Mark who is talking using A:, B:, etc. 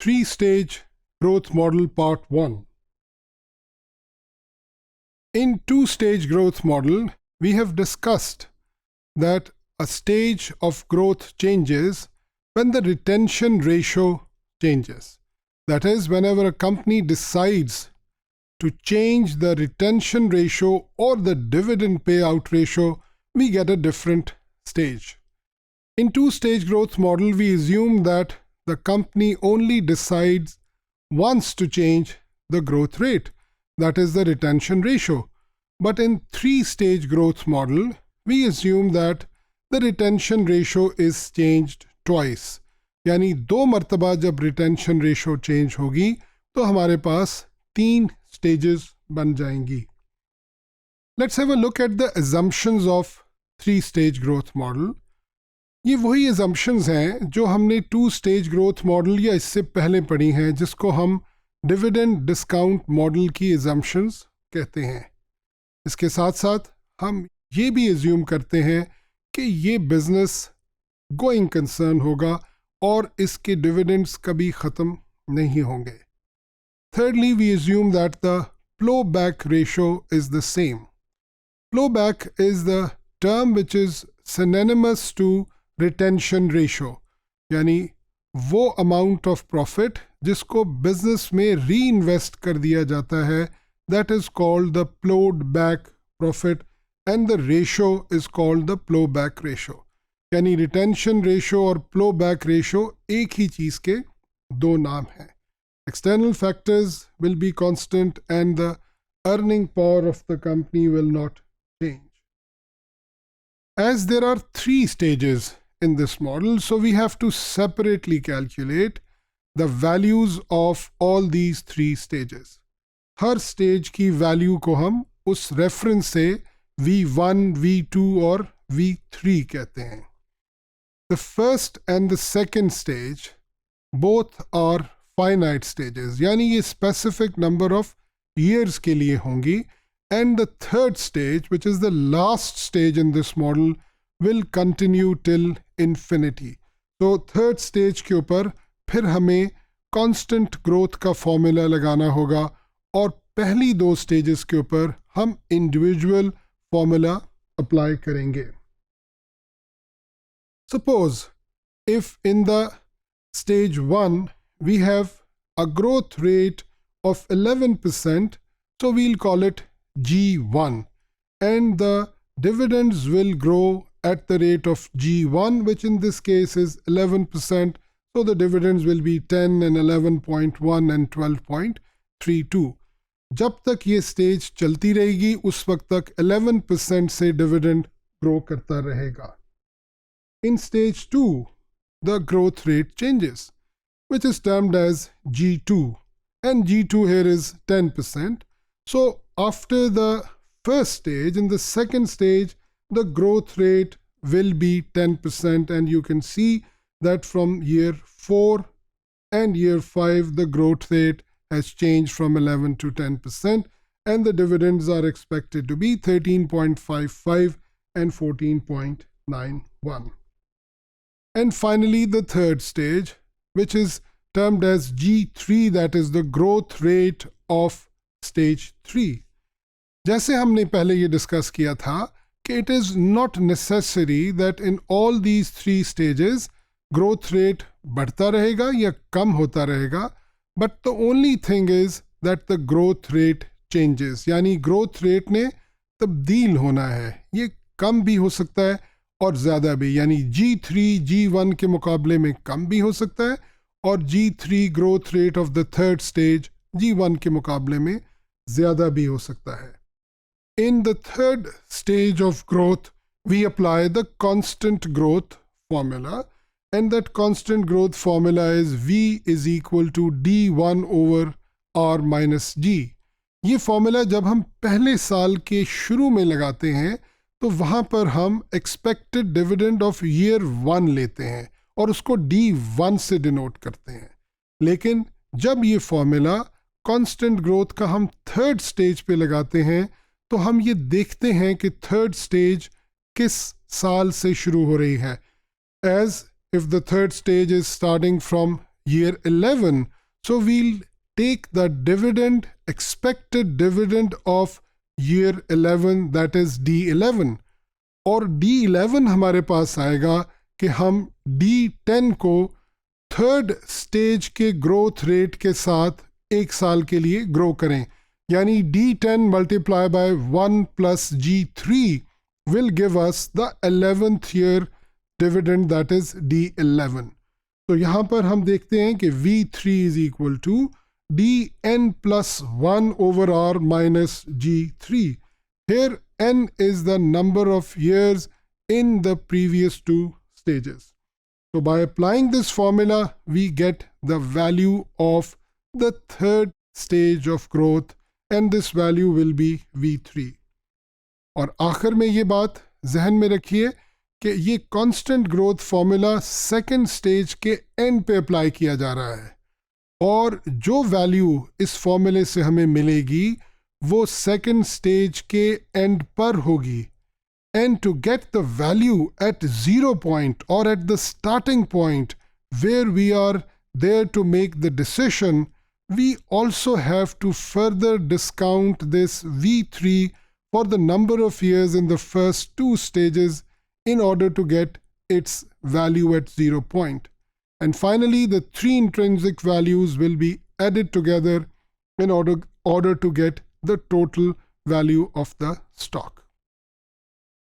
A: three-stage growth model part 1. In two-stage growth model, we have discussed that a stage of growth changes when the retention ratio changes. That is, whenever a company decides to change the retention ratio or the dividend payout ratio, we get a different stage. In two-stage growth model, we assume that the company only decides once to change the growth rate, that is the retention ratio. But in three-stage growth model, we assume that the retention ratio is changed twice. यानी दो मर्तबा जब retention ratio change होगी तो हमारे पास 3 stages बन जाएंगी. Let's have a look at the assumptions of three-stage growth model. ये वही assumptions हैं जो हमने two-stage growth model या इससे पहले पढ़ी हैं, जिसको हम dividend discount model की assumptions कहते हैं. इसके साथ साथ हम ये भी assume करते हैं कि ये business going concern होगा और इसके dividends कभी ख़त्म नहीं होंगे. Thirdly, we assume that the flowback ratio is the same. Flowback is the term which is synonymous to retention ratio, यानी वो amount of profit जिसको business में reinvest कर दिया जाता है, that is called the plowed back profit, and the ratio is called the plowback ratio. यानी retention ratio और plowback ratio एक ही चीज़ के दो नाम हैं. External factors will be constant and the earning power of the company will not change. As there are 3 stages in this model, so we have to separately calculate the values of all these 3 stages. Her stage की value को हम उस reference से V1, V2 और V3 कहते हैं. The first and the second stage both are finite stages, यानी ये specific number of years के लिए होंगी, and the third stage, which is the last stage in this model, will continue till infinity. So third stage के ऊपर फिर हमें constant growth का formula लगाना होगा और पहली 2 stages के ऊपर हम individual formula apply करेंगे. Suppose if in the stage 1 we have a growth rate of 11%, so we'll call it G1, and the dividends will grow at the rate of G1, which in this case is 11%, so the dividends will be 10 and 11.1 and 12.32. जब तक ये stage चलती रहेगी उस वक्त तक 11% से dividend grow करता रहेगा. In stage 2, the growth rate changes, which is termed as G2, and G2 here is 10%. So after the first stage, in the second stage, the growth rate will be 10%, and you can see that from year 4 and year 5, the growth rate has changed from 11 to 10%, and the dividends are expected to be 13.55 and 14.91. And finally, the third stage, which is termed as G3, that is the growth rate of stage 3. जैसे हमने पहले ये discuss किया था कि it is not necessary that in all these 3 stages growth rate बढ़ता रहेगा या कम होता रहेगा, but the only thing is that the growth rate changes, यानी growth rate ने तब्दील होना है. ये कम भी हो सकता है और ज़्यादा भी, यानी G3 G1 के मुकाबले में कम भी हो सकता है और G3 growth rate of the third stage G1 के मुकाबले में ज़्यादा भी हो सकता है. In the third stage of growth, we apply the constant growth formula, and that constant growth formula is V is equal to D1 over R minus G. ये formula जब हम पहले साल के शुरू में लगाते हैं तो वहाँ पर हम expected dividend of year 1 लेते हैं और उसको D1 से denote करते हैं. लेकिन जब ये formula constant growth का हम third stage पे लगाते हैं तो हम ये देखते हैं कि third stage किस साल से शुरू हो रही है. As if the third stage is starting from year 11, So we'll take the dividend, expected dividend of year 11, that is D11. और D11 हमारे पास आएगा कि हम D10 को थर्ड स्टेज के ग्रोथ रेट के साथ एक साल के लिए ग्रो करें, यानी D10 multiply by 1 plus G3 will give us the 11th year dividend, that is D11. तो यहाँ पर हम देखते हैं कि V3 is equal to Dn plus 1 over R minus G3. Here n is the number of years in the previous two stages. So by applying this formula, we get the value of the third stage of growth, and this value will be V3. और आखिर में ये बात जहन में रखिए कि ये constant growth formula second stage के एंड पे अप्लाई किया जा रहा है, और जो वैल्यू इस फॉर्मूले से हमें मिलेगी वो सेकंड स्टेज के एंड पर होगी. And to get the value at 0 point or at the starting point where we are there to make the decision, we also have to further discount this V3 for the number of years in the first two stages in order to get its value at 0 point. And finally, the three intrinsic values will be added together in order to get the total value of the stock.